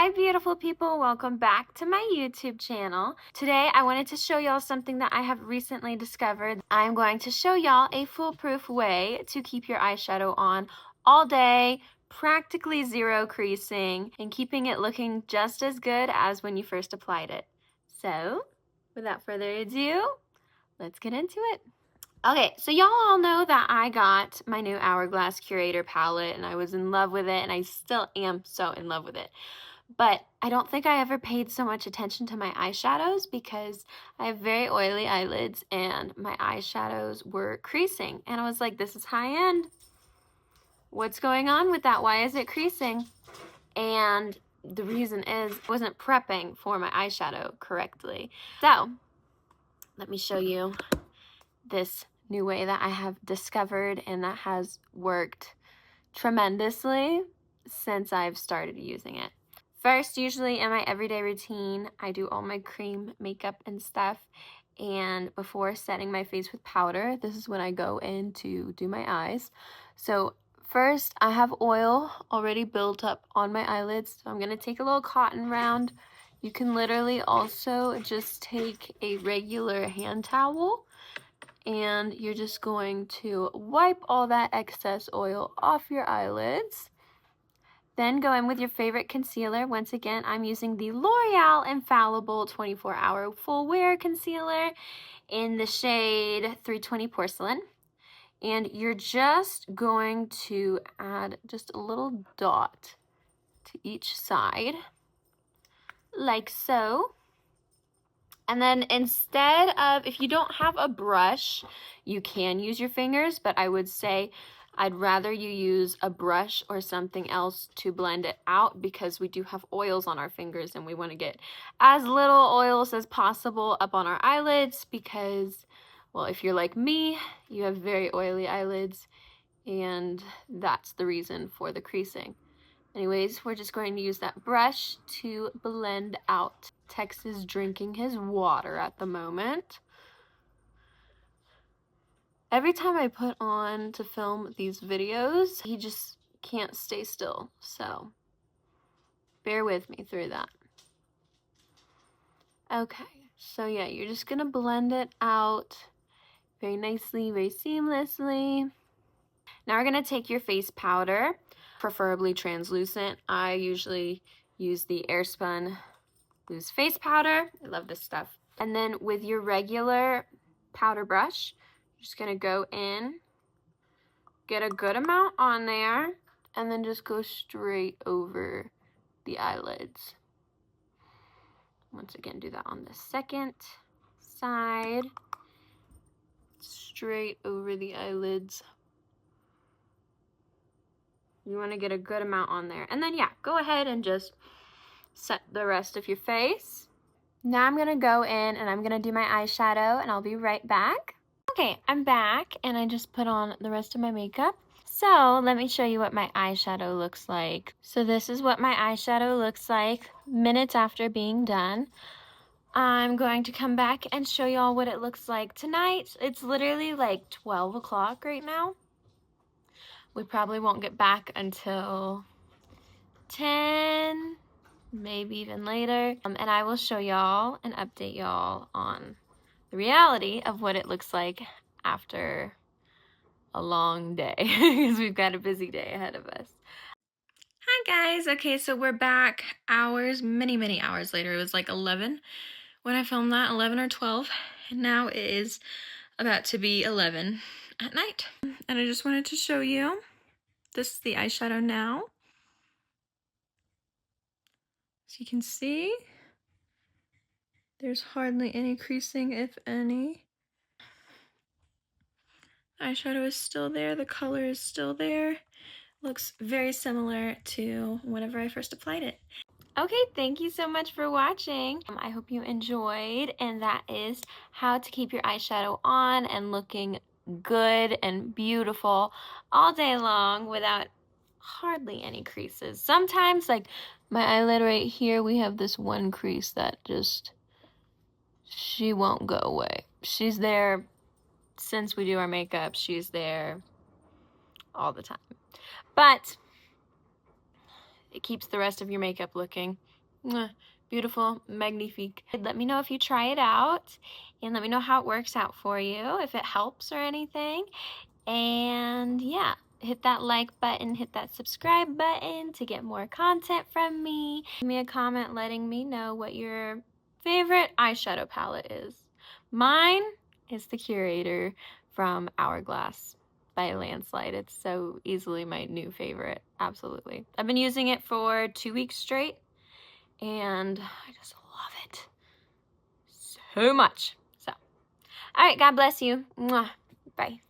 Hi beautiful people, welcome back to my YouTube channel. Today I wanted to show y'all something that I have recently discovered. I'm going to show y'all a foolproof way to keep your eyeshadow on all day, practically zero creasing, and keeping it looking just as good as when you first applied it. So, without further ado, let's get into it. Okay, so y'all all know that I got my new Hourglass Curator palette and I was in love with it, and I still am so in love with it. But I don't think I ever paid so much attention to my eyeshadows because I have very oily eyelids and my eyeshadows were creasing. And I was like, this is high end. What's going on with that? Why is it creasing? And the reason is I wasn't prepping for my eyeshadow correctly. So let me show you this new way that I have discovered and that has worked tremendously since I've started using it. First, usually in my everyday routine, I do all my cream makeup and stuff, and before setting my face with powder, this is when I go in to do my eyes. So first, I have oil already built up on my eyelids, so I'm going to take a little cotton round. You can literally also just take a regular hand towel, and you're just going to wipe all that excess oil off your eyelids. Then go in with your favorite concealer. Once again, I'm using the L'Oreal Infallible 24-Hour Full Wear Concealer in the shade 320 Porcelain. And you're just going to add just a little dot to each side, like so. And then instead of, if you don't have a brush, you can use your fingers, but I would say I'd rather you use a brush or something else to blend it out because we do have oils on our fingers and we want to get as little oils as possible up on our eyelids because, well, if you're like me, you have very oily eyelids and that's the reason for the creasing. Anyways, we're just going to use that brush to blend out. Tex is drinking his water at the moment. Every time I put on to film these videos, he just can't stay still, so bear with me through that. Okay, so yeah, you're just gonna blend it out very nicely, very seamlessly. Now we're gonna take your face powder, preferably translucent. I usually use the Airspun loose face powder. I love this stuff. And then with your regular powder brush, you're just gonna go in, get a good amount on there, and then just go straight over the eyelids. Once again, do that on the second side, straight over the eyelids. You want to get a good amount on there. And then, yeah, go ahead and just set the rest of your face. Now I'm going to go in and I'm going to do my eyeshadow and I'll be right back. Okay, I'm back and I just put on the rest of my makeup. So let me show you what my eyeshadow looks like. So this is what my eyeshadow looks like minutes after being done. I'm going to come back and show y'all what it looks like tonight. It's literally like 12 o'clock right now. We probably won't get back until 10, maybe even later. And I will show y'all and update y'all on the reality of what it looks like after a long day because we've got a busy day ahead of us. Hi guys. Okay, so we're back hours, many hours later. It was like 11 when I filmed that, 11 or 12, and now it is about to be 11 at night. And I just wanted to show you, this is the eyeshadow now. As you can see, there's hardly any creasing, if any. Eyeshadow is still there, the color is still there. Looks very similar to whenever I first applied it. Okay, thank you so much for watching. I hope you enjoyed, and that is how to keep your eyeshadow on and looking good and beautiful all day long without hardly any creases. Sometimes, like my eyelid right here, we have this one crease that just, she won't go away. She's there since we do our makeup. She's there all the time. But it keeps the rest of your makeup looking beautiful, magnifique. Let me know if you try it out, and let me know how it works out for you, if it helps or anything. And yeah, hit that like button, hit that subscribe button to get more content from me. Give me a comment letting me know what your favorite eyeshadow palette is. Mine is the Curator from Hourglass by a landslide. It's so easily my new favorite, absolutely. I've been using it for 2 weeks straight, and I just love it so much. So, all right, God bless you. Mwah. Bye.